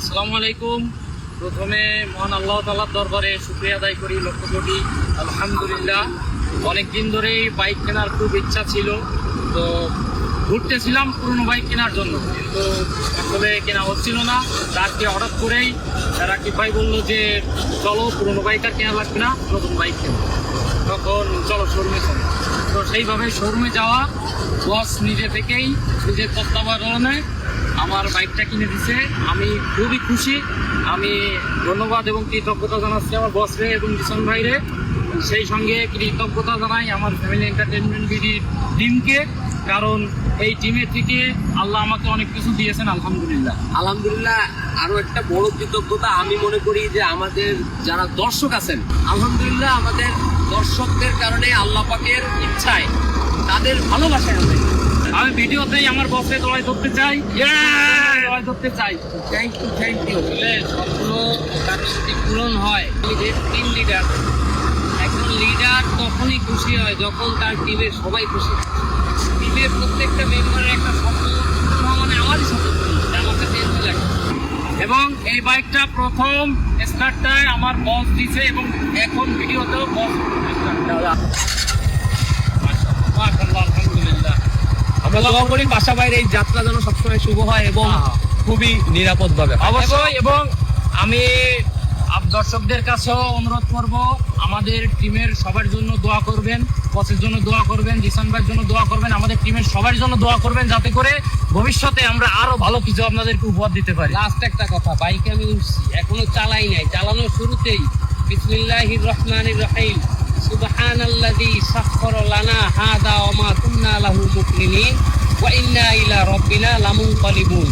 আসসালামু আলাইকুম। প্রথমে মহান আল্লাহ তাআলার দরবারে শুকরিয়া আদায় করি লক্ষ কোটি। আলহামদুলিল্লাহ, অনেক দিন ধরেই বাইক কেনার খুব ইচ্ছা ছিল, তো ঘুরতেছিলাম পুরনো বাইক কেনার জন্য, কিন্তু আসলে কেনা হচ্ছিল না। আজকে হঠাৎ করেই রাকিব ভাই বললো যে চলো পুরনো বাইক আর কেনা লাগবে না, নতুন বাইক কেনা, তখন চলো শোরুমে চলো। তো সেইভাবে শোরুমে যাওয়া, বস নিজে থেকেই নিজের তত্ত্বাবধানে আমার বাইকটা কিনে দিছে। আমি খুবই খুশি। আমি ধন্যবাদ এবং কৃতজ্ঞতা জানাচ্ছি আমার বসরে এবং কিষণ ভাইরে। সেই সঙ্গে কৃতজ্ঞতা জানাই আমার ফ্যামিলি এন্টারটেনমেন্ট বিডির টিমকে, কারণ এই টিমের থেকে আল্লাহ আমাকে অনেক কিছু দিয়েছেন। আলহামদুলিল্লাহ। আলহামদুলিল্লাহ। আরো একটা বড় কৃতজ্ঞতা আমি মনে করি যে আমাদের যারা দর্শক আছেন, আলহামদুলিল্লাহ আমাদের দর্শকদের কারণে আল্লাহ পাকের ইচ্ছায়, তাদের ভালোবাসায় আমি ভিডিওতেই আমার বসে দোয়াই ধরতে চাই, দোয়াই ধরতে চাই। Thank you. সবগুলো তার যদি পূরণ হয়, যে টিম লিডার, একজন লিডার তখনই খুশি হয় যখন তার টিমের সবাই খুশি। টিমের প্রত্যেকটা মেম্বারের একটা স্বপ্ন মানে আমারই স্বপ্ন, আমার কাছে লাগে। এবং এই বাইকটা প্রথম স্টার্টটায় আমার বস দিছে এবং এখন ভিডিওতেও বস আলহামদুলিল্লাহ। আমরা দোয়া করি বাসা বাইরে এই যাত্রা যেন সবসময় শুভ হয় এবং খুবই নিরাপদ ভাবে। অবশ্যই। এবং আমি দর্শকদের কাছেও অনুরোধ করব, আমাদের টিমের সবার জন্য দোয়া করবেন, বসের জন্য দোয়া করবেন, জিসান ভাইয়ের জন্য দোয়া করবেন, আমাদের টিমের সবার জন্য দোয়া করবেন, যাতে করে ভবিষ্যতে আমরা আরো ভালো কিছু আপনাদেরকে উপহার দিতে পারি। লাস্ট একটা কথা, বাইকে আমি উঠছি, এখনো চালাই নাই, চালানোর শুরুতেই বিসমিল্লাহির রহমানির রহিম, সুবহানাল্লাযী সাখখারা লানা হাযা ওয়া মা কুন্না লাহু মুকরিনিন ওয়া ইন্না ইলা রাব্বিনা লামুনকালিবুন।